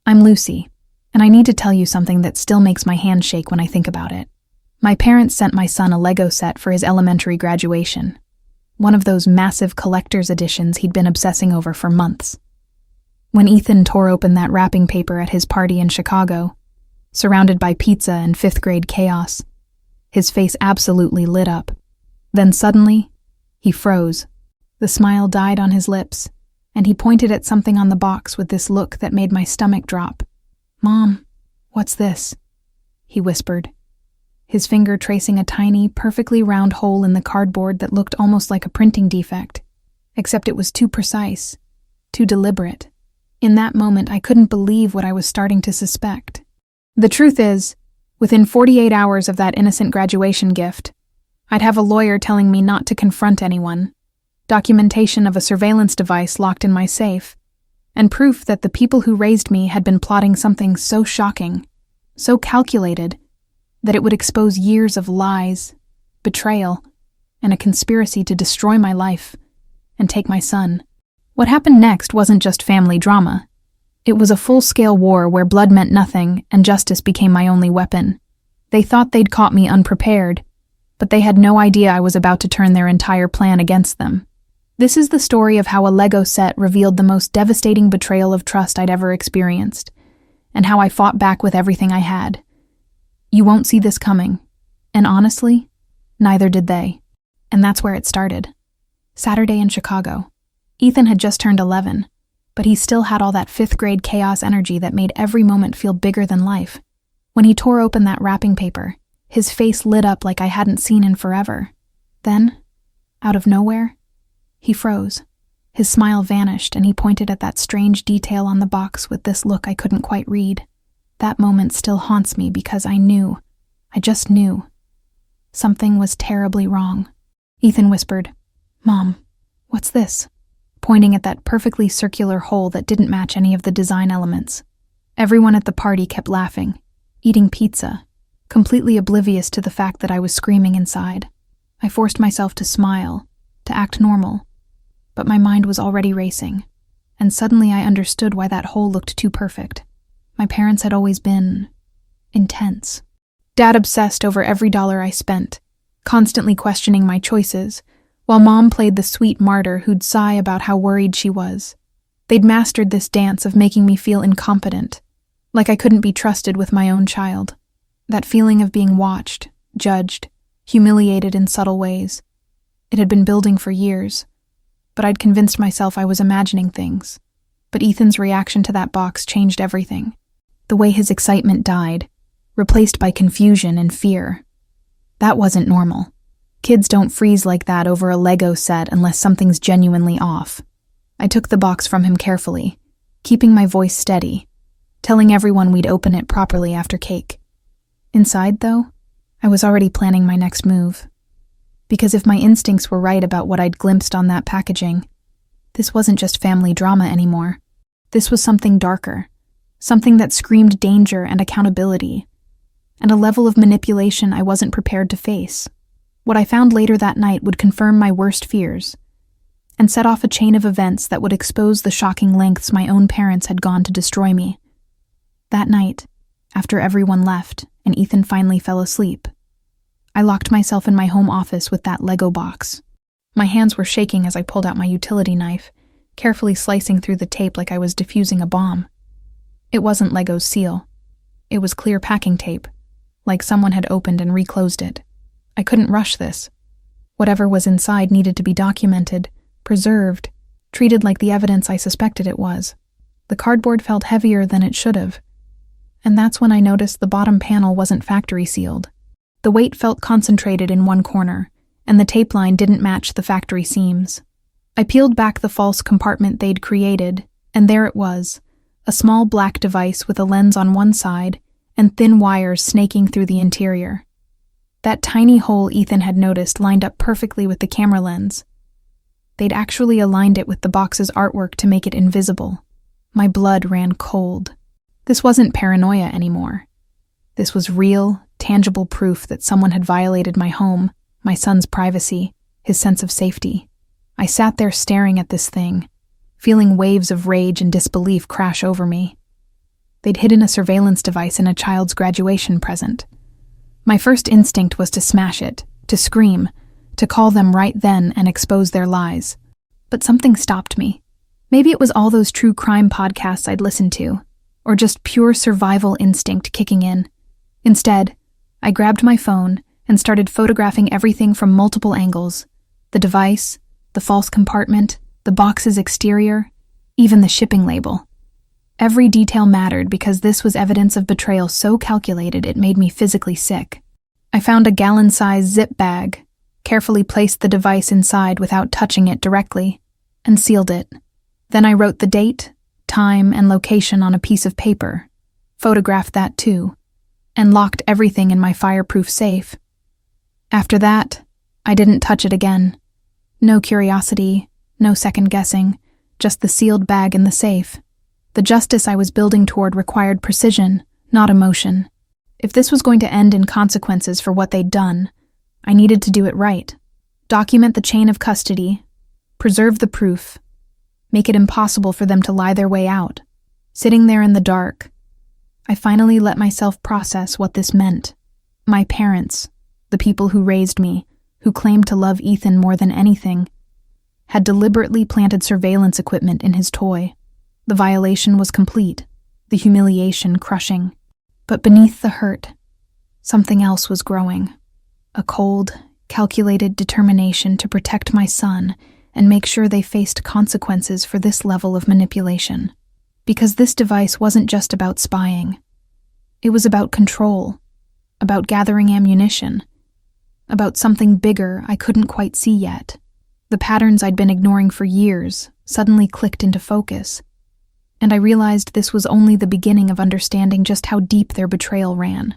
I'm Lucy, and I need to tell you something that still makes my hands shake when I think about it. My parents sent my son a Lego set for his elementary graduation, one of those massive collector's editions he'd been obsessing over for months. When Ethan tore open that wrapping paper at his party in Chicago, surrounded by pizza and fifth-grade chaos, his face absolutely lit up. Then suddenly, he froze. The smile died on his lips, and he pointed at something on the box with this look that made my stomach drop. "Mom, what's this?" he whispered, his finger tracing a tiny, perfectly round hole in the cardboard that looked almost like a printing defect, except it was too precise, too deliberate. In that moment, I couldn't believe what I was starting to suspect. The truth is, within 48 hours of that innocent graduation gift, I'd have a lawyer telling me not to confront anyone, documentation of a surveillance device locked in my safe, and proof that the people who raised me had been plotting something so shocking, so calculated, that it would expose years of lies, betrayal, and a conspiracy to destroy my life and take my son. What happened next wasn't just family drama. It was a full-scale war where blood meant nothing and justice became my only weapon. They thought they'd caught me unprepared, but they had no idea I was about to turn their entire plan against them. This is the story of how a Lego set revealed the most devastating betrayal of trust I'd ever experienced, and how I fought back with everything I had. You won't see this coming, and honestly, neither did they. And that's where it started. Saturday in Chicago. Ethan had just turned 11, but he still had all that fifth-grade chaos energy that made every moment feel bigger than life. When he tore open that wrapping paper, his face lit up like I hadn't seen in forever. Then, out of nowhere, he froze. His smile vanished, and he pointed at that strange detail on the box with this look I couldn't quite read. That moment still haunts me because I just knew. Something was terribly wrong. Ethan whispered, "Mom, what's this?" pointing at that perfectly circular hole that didn't match any of the design elements. Everyone at the party kept laughing, eating pizza, completely oblivious to the fact that I was screaming inside. I forced myself to smile, to act normal, but my mind was already racing, and suddenly I understood why that hole looked too perfect. My parents had always been intense. Dad obsessed over every dollar I spent, constantly questioning my choices, while Mom played the sweet martyr who'd sigh about how worried she was. They'd mastered this dance of making me feel incompetent, like I couldn't be trusted with my own child. That feeling of being watched, judged, humiliated in subtle ways. It had been building for years, but I'd convinced myself I was imagining things. But Ethan's reaction to that box changed everything. The way his excitement died, replaced by confusion and fear. That wasn't normal. Kids don't freeze like that over a Lego set unless something's genuinely off. I took the box from him carefully, keeping my voice steady, telling everyone we'd open it properly after cake. Inside, though, I was already planning my next move. Because if my instincts were right about what I'd glimpsed on that packaging, this wasn't just family drama anymore. This was something darker, something that screamed danger and accountability, and a level of manipulation I wasn't prepared to face. What I found later that night would confirm my worst fears, and set off a chain of events that would expose the shocking lengths my own parents had gone to destroy me. That night, after everyone left and Ethan finally fell asleep, I locked myself in my home office with that Lego box. My hands were shaking as I pulled out my utility knife, carefully slicing through the tape like I was defusing a bomb. It wasn't Lego's seal. It was clear packing tape, like someone had opened and reclosed it. I couldn't rush this. Whatever was inside needed to be documented, preserved, treated like the evidence I suspected it was. The cardboard felt heavier than it should have. And that's when I noticed the bottom panel wasn't factory sealed. The weight felt concentrated in one corner, and the tape line didn't match the factory seams. I peeled back the false compartment they'd created, and there it was, a small black device with a lens on one side and thin wires snaking through the interior. That tiny hole Ethan had noticed lined up perfectly with the camera lens. They'd actually aligned it with the box's artwork to make it invisible. My blood ran cold. This wasn't paranoia anymore. This was real, tangible proof that someone had violated my home, my son's privacy, his sense of safety. I sat there staring at this thing, feeling waves of rage and disbelief crash over me. They'd hidden a surveillance device in a child's graduation present. My first instinct was to smash it, to scream, to call them right then and expose their lies. But something stopped me. Maybe it was all those true crime podcasts I'd listened to, or just pure survival instinct kicking in. Instead, I grabbed my phone and started photographing everything from multiple angles: the device, the false compartment, the box's exterior, even the shipping label. Every detail mattered because this was evidence of betrayal so calculated it made me physically sick. I found a gallon-sized zip bag, carefully placed the device inside without touching it directly, and sealed it. Then I wrote the date, time, and location on a piece of paper, photographed that too, and locked everything in my fireproof safe. After that, I didn't touch it again. No curiosity, no second-guessing, just the sealed bag in the safe. The justice I was building toward required precision, not emotion. If this was going to end in consequences for what they'd done, I needed to do it right. Document the chain of custody, preserve the proof, make it impossible for them to lie their way out. Sitting there in the dark, I finally let myself process what this meant. My parents, the people who raised me, who claimed to love Ethan more than anything, had deliberately planted surveillance equipment in his toy. The violation was complete, the humiliation crushing. But beneath the hurt, something else was growing. A cold, calculated determination to protect my son and make sure they faced consequences for this level of manipulation. Because this device wasn't just about spying. It was about control, about gathering ammunition, about something bigger I couldn't quite see yet. The patterns I'd been ignoring for years suddenly clicked into focus, and I realized this was only the beginning of understanding just how deep their betrayal ran.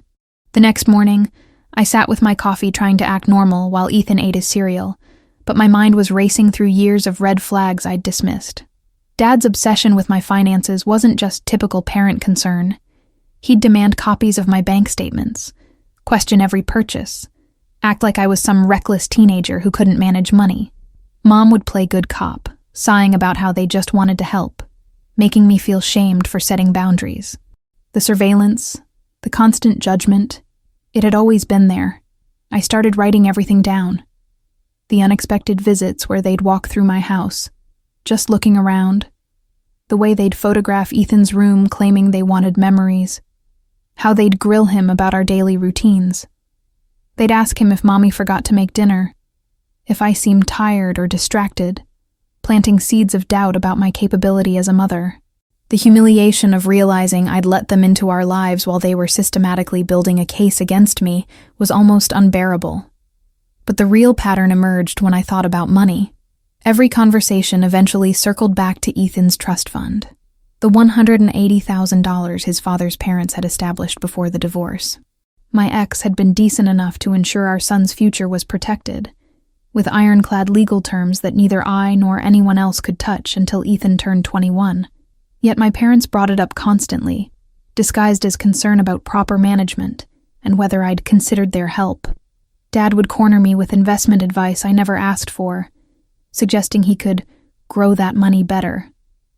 The next morning, I sat with my coffee trying to act normal while Ethan ate his cereal, but my mind was racing through years of red flags I'd dismissed. Dad's obsession with my finances wasn't just typical parent concern. He'd demand copies of my bank statements, question every purchase, act like I was some reckless teenager who couldn't manage money. Mom would play good cop, sighing about how they just wanted to help, making me feel shamed for setting boundaries. The surveillance, the constant judgment, it had always been there. I started writing everything down. The unexpected visits where they'd walk through my house, just looking around. The way they'd photograph Ethan's room claiming they wanted memories. How they'd grill him about our daily routines. They'd ask him if Mommy forgot to make dinner, if I seemed tired or distracted, planting seeds of doubt about my capability as a mother. The humiliation of realizing I'd let them into our lives while they were systematically building a case against me was almost unbearable. But the real pattern emerged when I thought about money. Every conversation eventually circled back to Ethan's trust fund, the $180,000 his father's parents had established before the divorce. My ex had been decent enough to ensure our son's future was protected, with ironclad legal terms that neither I nor anyone else could touch until Ethan turned 21. Yet my parents brought it up constantly, disguised as concern about proper management and whether I'd considered their help. Dad would corner me with investment advice I never asked for, suggesting he could grow that money better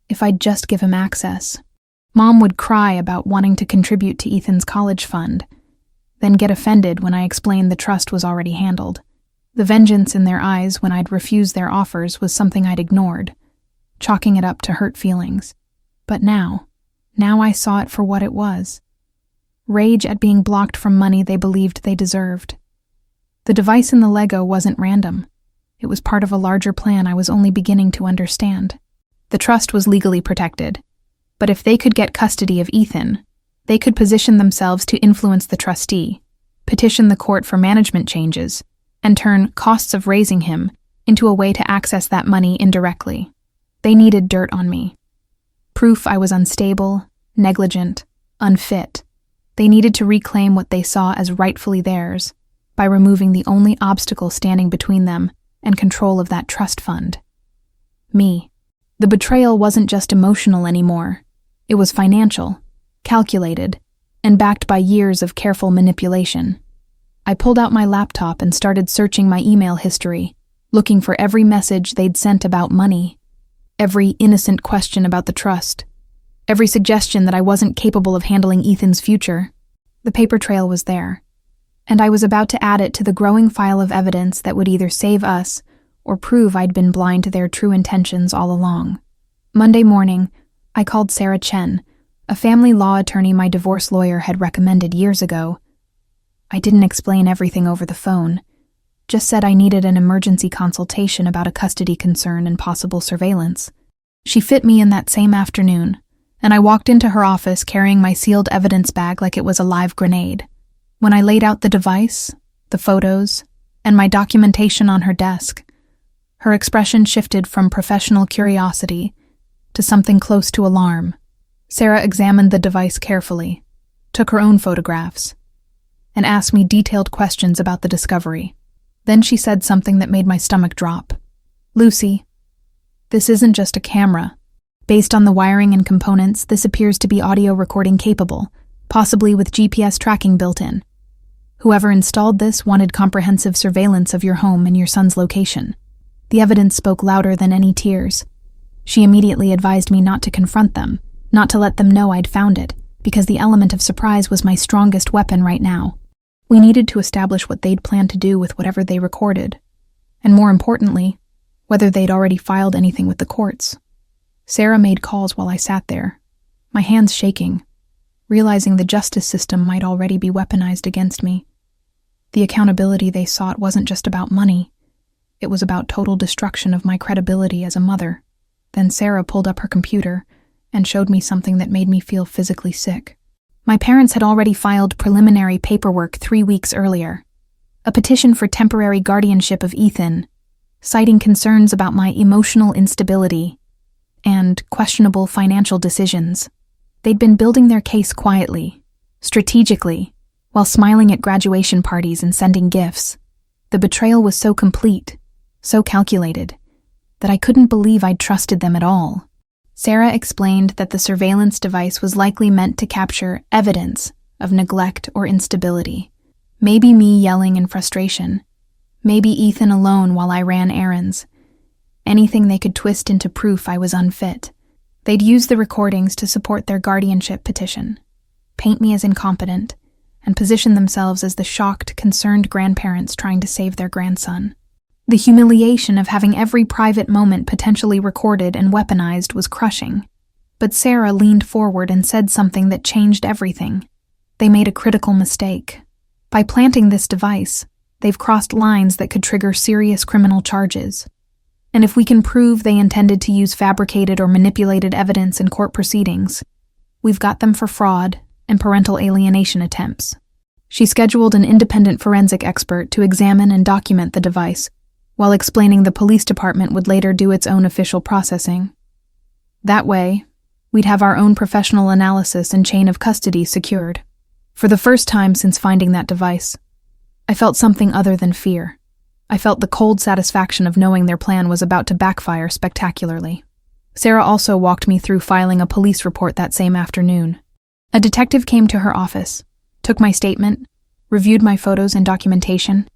if I'd just give him access. Mom would cry about wanting to contribute to Ethan's college fund, then get offended when I explained the trust was already handled. The vengeance in their eyes when I'd refused their offers was something I'd ignored, chalking it up to hurt feelings. But now I saw it for what it was. Rage at being blocked from money they believed they deserved. The device in the Lego wasn't random. It was part of a larger plan I was only beginning to understand. The trust was legally protected, but if they could get custody of Ethan, they could position themselves to influence the trustee, petition the court for management changes, and turn costs of raising him into a way to access that money indirectly. They needed dirt on me. Proof I was unstable, negligent, unfit. They needed to reclaim what they saw as rightfully theirs by removing the only obstacle standing between them and control of that trust fund. Me. The betrayal wasn't just emotional anymore. It was financial, calculated, and backed by years of careful manipulation. I pulled out my laptop and started searching my email history, looking for every message they'd sent about money, every innocent question about the trust, every suggestion that I wasn't capable of handling Ethan's future. The paper trail was there, and I was about to add it to the growing file of evidence that would either save us or prove I'd been blind to their true intentions all along. Monday morning, I called Sarah Chen, a family law attorney my divorce lawyer had recommended years ago. I didn't explain everything over the phone, just said I needed an emergency consultation about a custody concern and possible surveillance. She fit me in that same afternoon, and I walked into her office carrying my sealed evidence bag like it was a live grenade. When I laid out the device, the photos, and my documentation on her desk, her expression shifted from professional curiosity to something close to alarm. Sarah examined the device carefully, took her own photographs, and asked me detailed questions about the discovery. Then she said something that made my stomach drop. "Lucy, this isn't just a camera. Based on the wiring and components, this appears to be audio recording capable, possibly with GPS tracking built in. Whoever installed this wanted comprehensive surveillance of your home and your son's location." The evidence spoke louder than any tears. She immediately advised me not to confront them, not to let them know I'd found it, because the element of surprise was my strongest weapon right now. We needed to establish what they'd planned to do with whatever they recorded, and more importantly, whether they'd already filed anything with the courts. Sarah made calls while I sat there, my hands shaking, realizing the justice system might already be weaponized against me. The accountability they sought wasn't just about money. It was about total destruction of my credibility as a mother. Then Sarah pulled up her computer and showed me something that made me feel physically sick. My parents had already filed preliminary paperwork 3 weeks earlier, a petition for temporary guardianship of Ethan, citing concerns about my emotional instability and questionable financial decisions. They'd been building their case quietly, strategically, while smiling at graduation parties and sending gifts. The betrayal was so complete, so calculated, that I couldn't believe I'd trusted them at all. Sarah explained that the surveillance device was likely meant to capture evidence of neglect or instability. Maybe me yelling in frustration. Maybe Ethan alone while I ran errands. Anything they could twist into proof I was unfit. They'd use the recordings to support their guardianship petition, paint me as incompetent, and position themselves as the shocked, concerned grandparents trying to save their grandson. The humiliation of having every private moment potentially recorded and weaponized was crushing. But Sarah leaned forward and said something that changed everything. They made a critical mistake. By planting this device, they've crossed lines that could trigger serious criminal charges. And if we can prove they intended to use fabricated or manipulated evidence in court proceedings, we've got them for fraud and parental alienation attempts. She scheduled an independent forensic expert to examine and document the device, while explaining the police department would later do its own official processing. That way, we'd have our own professional analysis and chain of custody secured. For the first time since finding that device, I felt something other than fear. I felt the cold satisfaction of knowing their plan was about to backfire spectacularly. Sarah also walked me through filing a police report that same afternoon. A detective came to her office, took my statement, reviewed my photos and documentation,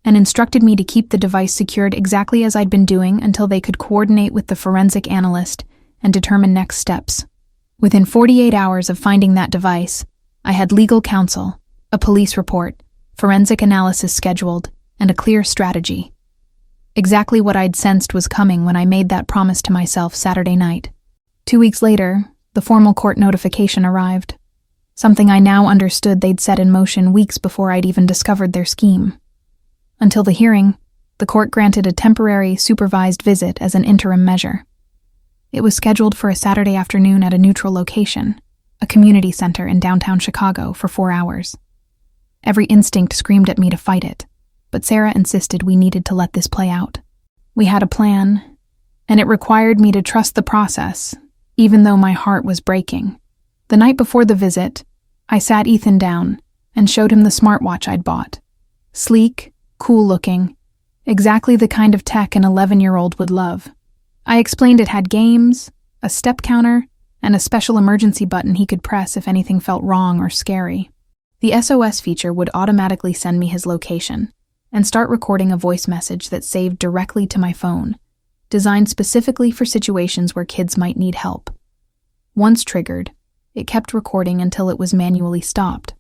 and instructed me to keep the device secured exactly as I'd been doing until they could coordinate with the forensic analyst and determine next steps. Within 48 hours of finding that device, I had legal counsel, a police report, forensic analysis scheduled, and a clear strategy. Exactly what I'd sensed was coming when I made that promise to myself Saturday night. 2 weeks later, the formal court notification arrived, something I now understood they'd set in motion weeks before I'd even discovered their scheme. Until the hearing, the court granted a temporary, supervised visit as an interim measure. It was scheduled for a Saturday afternoon at a neutral location, a community center in downtown Chicago, for 4 hours. Every instinct screamed at me to fight it, but Sarah insisted we needed to let this play out. We had a plan, and it required me to trust the process, even though my heart was breaking. The night before the visit, I sat Ethan down and showed him the smartwatch I'd bought. Sleek, cool-looking, exactly the kind of tech an 11-year-old would love. I explained it had games, a step counter, and a special emergency button he could press if anything felt wrong or scary. The SOS feature would automatically send me his location and start recording a voice message that saved directly to my phone, designed specifically for situations where kids might need help. Once triggered, it kept recording until it was manually stopped.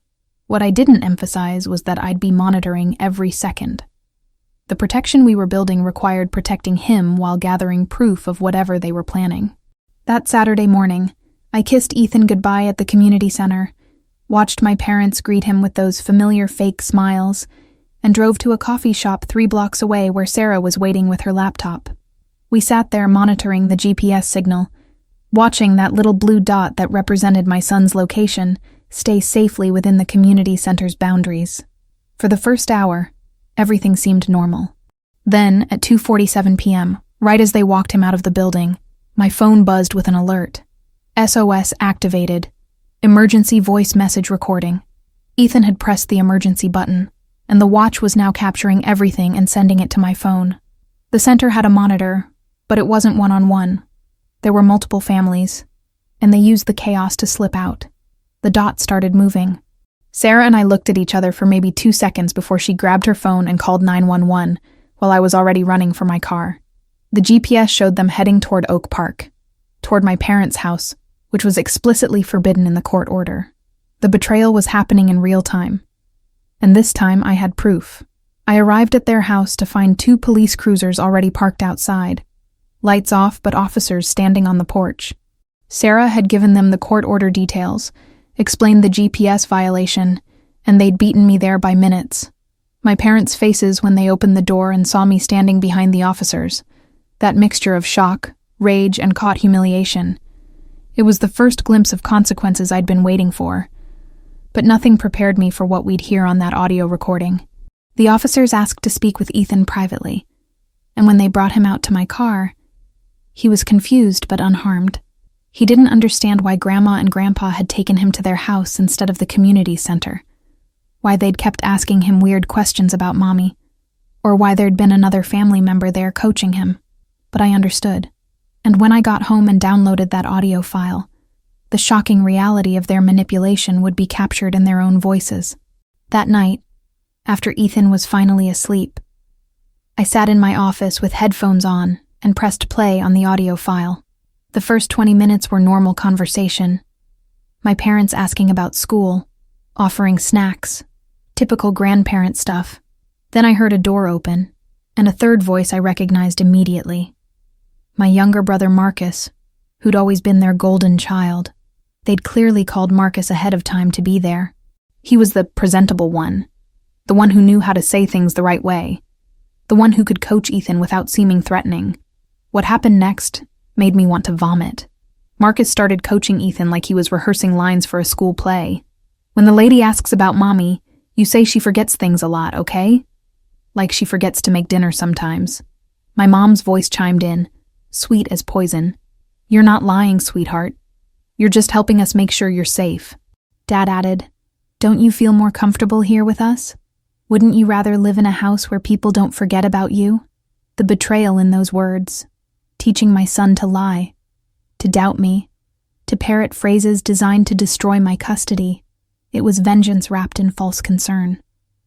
What I didn't emphasize was that I'd be monitoring every second. The protection we were building required protecting him while gathering proof of whatever they were planning. That Saturday morning, I kissed Ethan goodbye at the community center, watched my parents greet him with those familiar fake smiles, and drove to a coffee shop 3 blocks away where Sarah was waiting with her laptop. We sat there monitoring the GPS signal, watching that little blue dot that represented my son's location stay safely within the community center's boundaries. For the first hour, everything seemed normal. Then, at 2:47 p.m., right as they walked him out of the building, my phone buzzed with an alert. SOS activated. Emergency voice message recording. Ethan had pressed the emergency button, and the watch was now capturing everything and sending it to my phone. The center had a monitor, but it wasn't one-on-one. There were multiple families, and they used the chaos to slip out. The dot started moving. Sarah and I looked at each other for maybe 2 seconds before she grabbed her phone and called 911 while I was already running for my car. The GPS showed them heading toward Oak Park, toward my parents' house, which was explicitly forbidden in the court order. The betrayal was happening in real time, and this time I had proof. I arrived at their house to find 2 police cruisers already parked outside, lights off but officers standing on the porch. Sarah had given them the court order details, explained the GPS violation, and they'd beaten me there by minutes. My parents' faces when they opened the door and saw me standing behind the officers, that mixture of shock, rage, and caught humiliation. It was the first glimpse of consequences I'd been waiting for, but nothing prepared me for what we'd hear on that audio recording. The officers asked to speak with Ethan privately, and when they brought him out to my car, he was confused but unharmed. He didn't understand why Grandma and Grandpa had taken him to their house instead of the community center, why they'd kept asking him weird questions about Mommy, or why there'd been another family member there coaching him. But I understood, and when I got home and downloaded that audio file, the shocking reality of their manipulation would be captured in their own voices. That night, after Ethan was finally asleep, I sat in my office with headphones on and pressed play on the audio file. The first 20 minutes were normal conversation. My parents asking about school, offering snacks, typical grandparent stuff. Then I heard a door open, and a third voice I recognized immediately. My younger brother Marcus, who'd always been their golden child. They'd clearly called Marcus ahead of time to be there. He was the presentable one, the one who knew how to say things the right way, the one who could coach Ethan without seeming threatening. What happened next made me want to vomit. Marcus started coaching Ethan like he was rehearsing lines for a school play. When the lady asks about Mommy, you say she forgets things a lot, okay? Like she forgets to make dinner sometimes. My mom's voice chimed in, sweet as poison. You're not lying, sweetheart. You're just helping us make sure you're safe. Dad added, don't you feel more comfortable here with us? Wouldn't you rather live in a house where people don't forget about you? The betrayal in those words. Teaching my son to lie, to doubt me, to parrot phrases designed to destroy my custody. It was vengeance wrapped in false concern.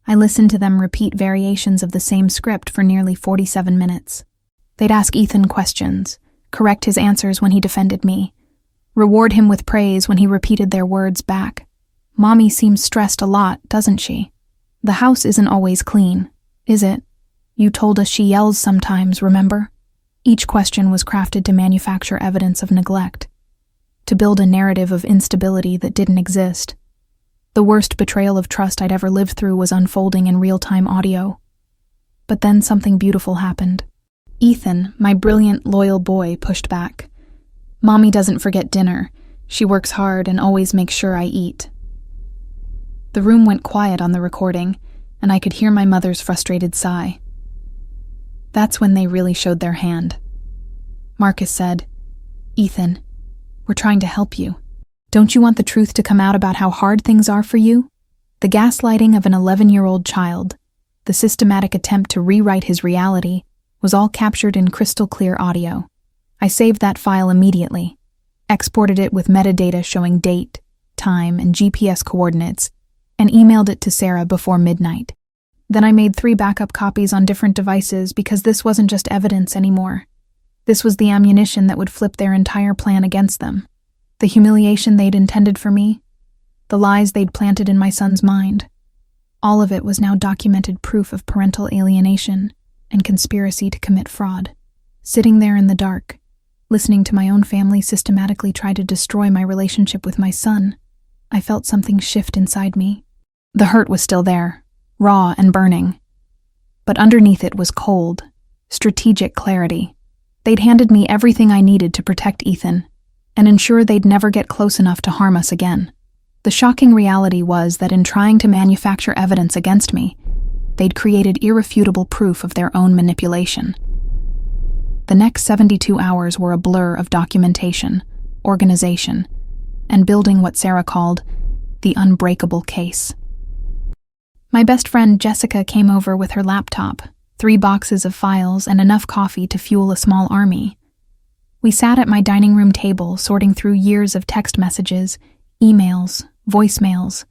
I listened to them repeat variations of the same script for nearly 47 minutes. They'd ask Ethan questions, correct his answers when he defended me, reward him with praise when he repeated their words back. Mommy seems stressed a lot, doesn't she? The house isn't always clean, is it? You told us she yells sometimes, remember? Each question was crafted to manufacture evidence of neglect, to build a narrative of instability that didn't exist. The worst betrayal of trust I'd ever lived through was unfolding in real-time audio. But then something beautiful happened. Ethan, my brilliant, loyal boy, pushed back. Mommy doesn't forget dinner. She works hard and always makes sure I eat. The room went quiet on the recording, and I could hear my mother's frustrated sigh. That's when they really showed their hand. Marcus said, Ethan, we're trying to help you. Don't you want the truth to come out about how hard things are for you? The gaslighting of an 11-year-old child, the systematic attempt to rewrite his reality, was all captured in crystal clear audio. I saved that file immediately, exported it with metadata showing date, time, and GPS coordinates, and emailed it to Sarah before midnight. Then I made 3 backup copies on different devices because this wasn't just evidence anymore. This was the ammunition that would flip their entire plan against them. the humiliation they'd intended for me, the lies they'd planted in my son's mind. All of it was now documented proof of parental alienation and conspiracy to commit fraud. Sitting there in the dark, listening to my own family systematically try to destroy my relationship with my son, I felt something shift inside me. The hurt was still there, raw and burning. But underneath it was cold, strategic clarity. They'd handed me everything I needed to protect Ethan and ensure they'd never get close enough to harm us again. The shocking reality was that in trying to manufacture evidence against me, they'd created irrefutable proof of their own manipulation. The next 72 hours were a blur of documentation, organization, and building what Sarah called the unbreakable case. My best friend Jessica came over with her laptop, 3 boxes of files, and enough coffee to fuel a small army. We sat at my dining room table, sorting through years of text messages, emails, voicemails,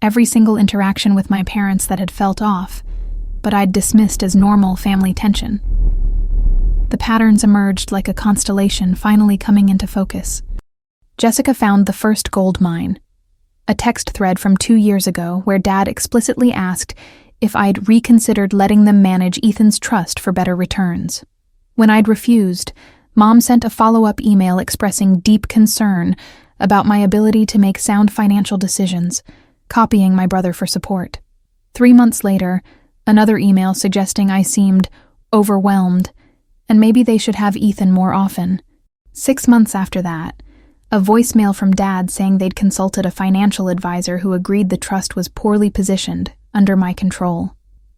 every single interaction with my parents that had felt off, but I'd dismissed as normal family tension. The patterns emerged like a constellation finally coming into focus. Jessica found the first gold mine, a text thread from 2 years ago where Dad explicitly asked if I'd reconsidered letting them manage Ethan's trust for better returns. When I'd refused, Mom sent a follow-up email expressing deep concern about my ability to make sound financial decisions, copying my brother for support. 3 months later, another email suggesting I seemed overwhelmed and maybe they should have Ethan more often. 6 months after that, a voicemail from Dad saying they'd consulted a financial advisor who agreed the trust was poorly positioned, under my control.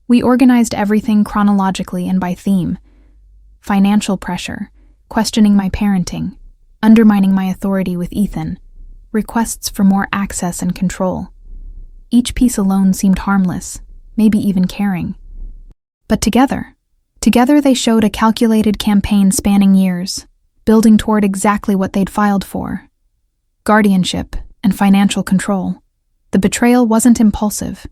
We organized everything chronologically and by theme. Financial pressure, questioning my parenting, undermining my authority with Ethan, requests for more access and control. Each piece alone seemed harmless, maybe even caring. But together they showed a calculated campaign spanning years, building toward exactly what they'd filed for: guardianship and financial control. The betrayal wasn't impulsive.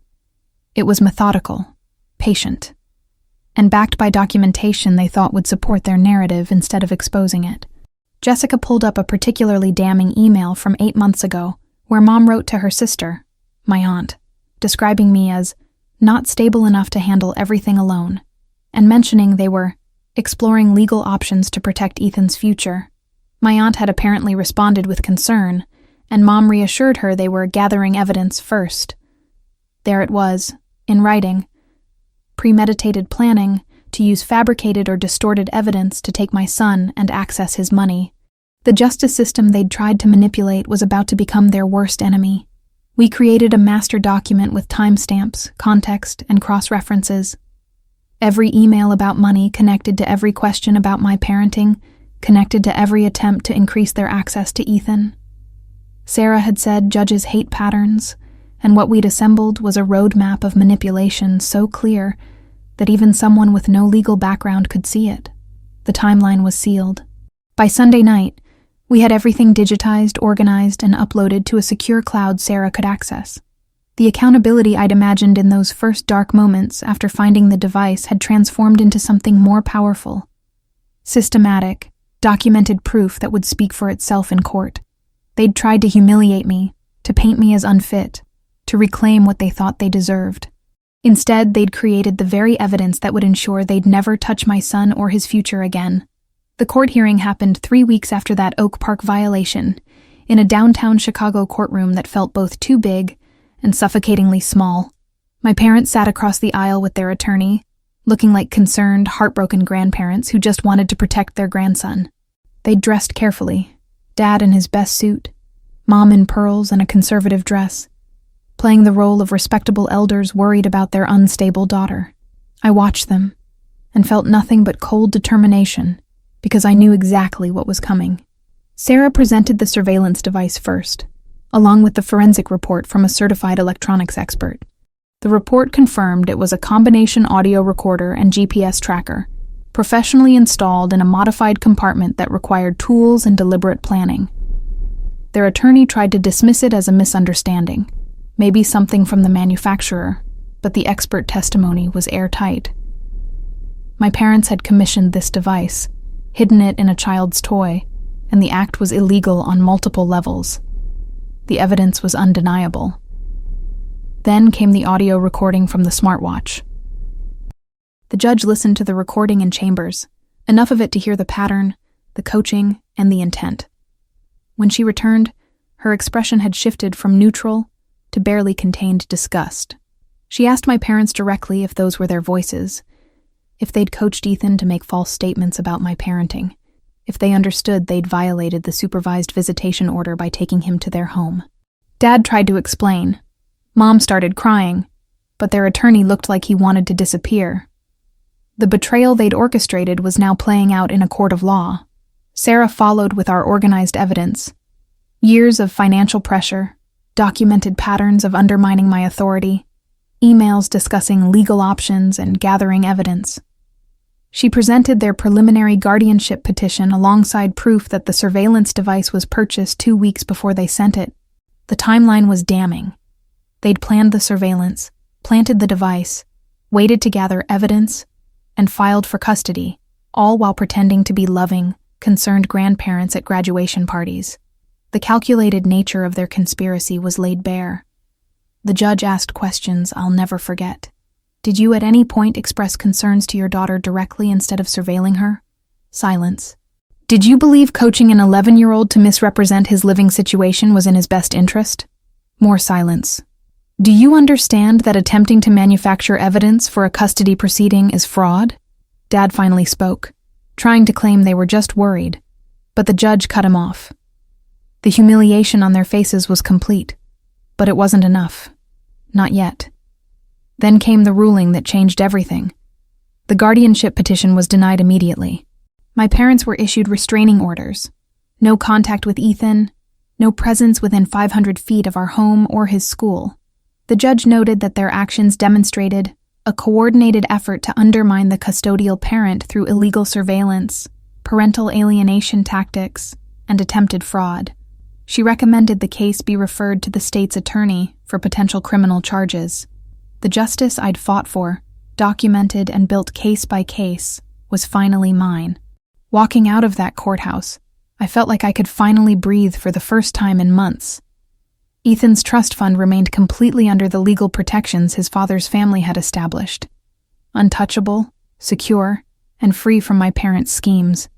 It was methodical, patient, and backed by documentation they thought would support their narrative instead of exposing it. Jessica pulled up a particularly damning email from 8 months ago, where Mom wrote to her sister, my aunt, describing me as not stable enough to handle everything alone, and mentioning they were exploring legal options to protect Ethan's future. My aunt had apparently responded with concern, and Mom reassured her they were gathering evidence first. There it was, in writing: premeditated planning to use fabricated or distorted evidence to take my son and access his money. The justice system they'd tried to manipulate was about to become their worst enemy. We created a master document with timestamps, context, and cross-references. Every email about money connected to every question about my parenting, connected to every attempt to increase their access to Ethan. Sarah had said judges hate patterns, and what we'd assembled was a roadmap of manipulation so clear that even someone with no legal background could see it. The timeline was sealed. By Sunday night, we had everything digitized, organized, and uploaded to a secure cloud Sarah could access. The accountability I'd imagined in those first dark moments after finding the device had transformed into something more powerful. Systematic, documented proof that would speak for itself in court. They'd tried to humiliate me, to paint me as unfit, to reclaim what they thought they deserved. Instead, they'd created the very evidence that would ensure they'd never touch my son or his future again. The court hearing happened 3 weeks after that Oak Park violation, in a downtown Chicago courtroom that felt both too big and suffocatingly small. My parents sat across the aisle with their attorney, looking like concerned, heartbroken grandparents who just wanted to protect their grandson. They'd dressed carefully, Dad in his best suit, Mom in pearls and a conservative dress, playing the role of respectable elders worried about their unstable daughter. I watched them and felt nothing but cold determination because I knew exactly what was coming. Sarah presented the surveillance device first, along with the forensic report from a certified electronics expert. The report confirmed it was a combination audio recorder and GPS tracker, professionally installed in a modified compartment that required tools and deliberate planning. Their attorney tried to dismiss it as a misunderstanding, maybe something from the manufacturer, but the expert testimony was airtight. My parents had commissioned this device, hidden it in a child's toy, and the act was illegal on multiple levels. The evidence was undeniable. Then came the audio recording from the smartwatch. The judge listened to the recording in chambers, enough of it to hear the pattern, the coaching, and the intent. When she returned, her expression had shifted from neutral to barely contained disgust. She asked my parents directly if those were their voices, if they'd coached Ethan to make false statements about my parenting, if they understood they'd violated the supervised visitation order by taking him to their home. Dad tried to explain. Mom started crying, but their attorney looked like he wanted to disappear. The betrayal they'd orchestrated was now playing out in a court of law. Sarah followed with our organized evidence. Years of financial pressure, documented patterns of undermining my authority, emails discussing legal options and gathering evidence. She presented their preliminary guardianship petition alongside proof that the surveillance device was purchased 2 weeks before they sent it. The timeline was damning. They'd planned the surveillance, planted the device, waited to gather evidence, and filed for custody, all while pretending to be loving, concerned grandparents at graduation parties. The calculated nature of their conspiracy was laid bare. The judge asked questions I'll never forget. Did you at any point express concerns to your daughter directly instead of surveilling her? Silence. Did you believe coaching an 11-year-old to misrepresent his living situation was in his best interest? More silence. Do you understand that attempting to manufacture evidence for a custody proceeding is fraud? Dad finally spoke, trying to claim they were just worried, but the judge cut him off. The humiliation on their faces was complete, but it wasn't enough. Not yet. Then came the ruling that changed everything. The guardianship petition was denied immediately. My parents were issued restraining orders. No contact with Ethan, no presence within 500 feet of our home or his school. The judge noted that their actions demonstrated a coordinated effort to undermine the custodial parent through illegal surveillance, parental alienation tactics, and attempted fraud. She recommended the case be referred to the state's attorney for potential criminal charges. The justice I'd fought for, documented and built case by case, was finally mine. Walking out of that courthouse, I felt like I could finally breathe for the first time in months. Ethan's trust fund remained completely under the legal protections his father's family had established. Untouchable, secure, and free from my parents' schemes.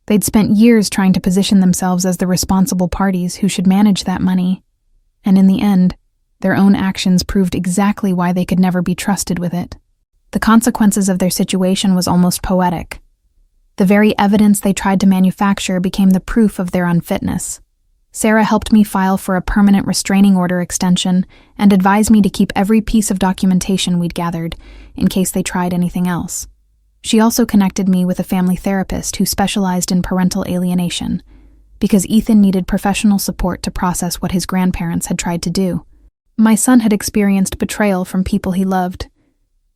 They'd spent years trying to position themselves as the responsible parties who should manage that money, and in the end, their own actions proved exactly why they could never be trusted with it. The consequences of their situation was almost poetic. The very evidence they tried to manufacture became the proof of their unfitness. Sarah helped me file for a permanent restraining order extension and advised me to keep every piece of documentation we'd gathered in case they tried anything else. She also connected me with a family therapist who specialized in parental alienation, because Ethan needed professional support to process what his grandparents had tried to do. My son had experienced betrayal from people he loved,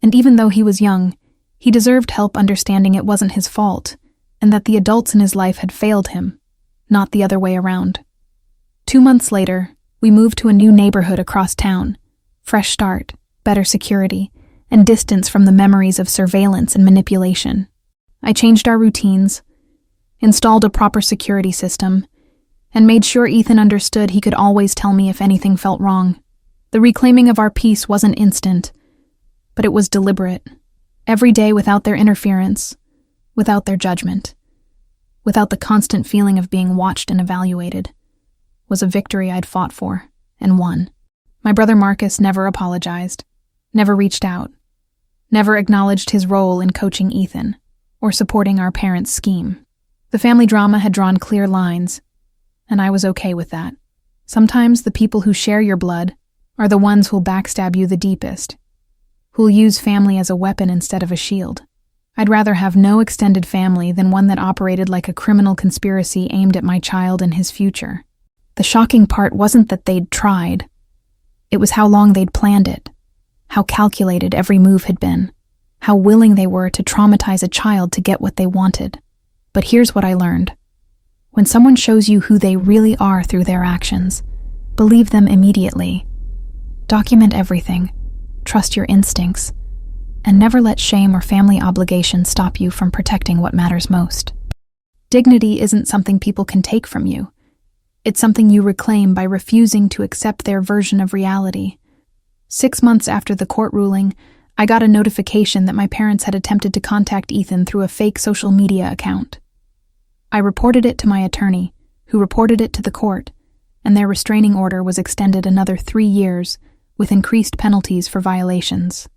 and even though he was young, he deserved help understanding it wasn't his fault, and that the adults in his life had failed him, not the other way around. 2 months later, we moved to a new neighborhood across town. Fresh start, better security, and distance from the memories of surveillance and manipulation. I changed our routines, installed a proper security system, and made sure Ethan understood he could always tell me if anything felt wrong. The reclaiming of our peace wasn't instant, but it was deliberate. Every day without their interference, without their judgment, without the constant feeling of being watched and evaluated, was a victory I'd fought for and won. My brother Marcus never apologized, never reached out, never acknowledged his role in coaching Ethan or supporting our parents' scheme. The family drama had drawn clear lines, and I was okay with that. Sometimes the people who share your blood are the ones who'll backstab you the deepest, who'll use family as a weapon instead of a shield. I'd rather have no extended family than one that operated like a criminal conspiracy aimed at my child and his future. The shocking part wasn't that they'd tried. It was how long they'd planned it, how calculated every move had been, how willing they were to traumatize a child to get what they wanted. But here's what I learned. When someone shows you who they really are through their actions, believe them immediately. Document everything, trust your instincts, and never let shame or family obligation stop you from protecting what matters most. Dignity isn't something people can take from you. It's something you reclaim by refusing to accept their version of reality. 6 months after the court ruling, I got a notification that my parents had attempted to contact Ethan through a fake social media account. I reported it to my attorney, who reported it to the court, and their restraining order was extended another 3 years, with increased penalties for violations.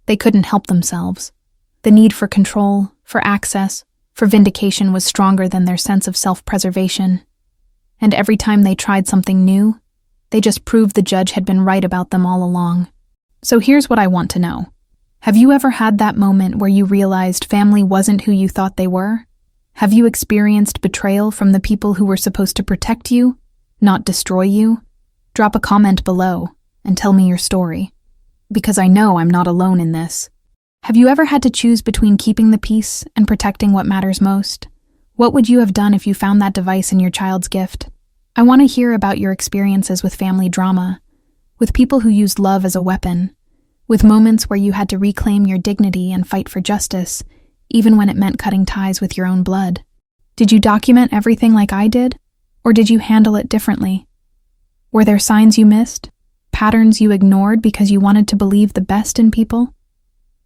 They couldn't help themselves. The need for control, for access, for vindication was stronger than their sense of self-preservation. And every time they tried something new, they just proved the judge had been right about them all along. So here's what I want to know. Have you ever had that moment where you realized family wasn't who you thought they were? Have you experienced betrayal from the people who were supposed to protect you, not destroy you? Drop a comment below and tell me your story, because I know I'm not alone in this. Have you ever had to choose between keeping the peace and protecting what matters most? What would you have done if you found that device in your child's gift? I want to hear about your experiences with family drama, with people who used love as a weapon, with moments where you had to reclaim your dignity and fight for justice, even when it meant cutting ties with your own blood. Did you document everything like I did, or did you handle it differently? Were there signs you missed, patterns you ignored because you wanted to believe the best in people?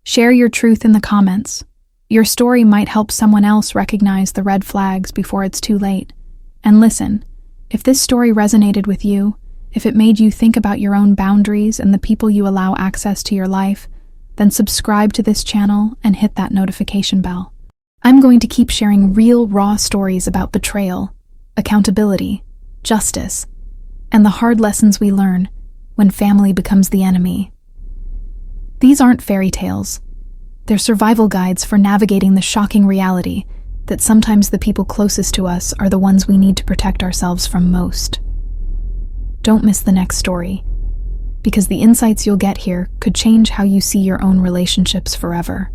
Share your truth in the comments. Your story might help someone else recognize the red flags before it's too late. And listen, if this story resonated with you, if it made you think about your own boundaries and the people you allow access to your life, then subscribe to this channel and hit that notification bell. I'm going to keep sharing real, raw stories about betrayal, accountability, justice, and the hard lessons we learn when family becomes the enemy. These aren't fairy tales. They're survival guides for navigating the shocking reality that sometimes the people closest to us are the ones we need to protect ourselves from most. Don't miss the next story, because the insights you'll get here could change how you see your own relationships forever.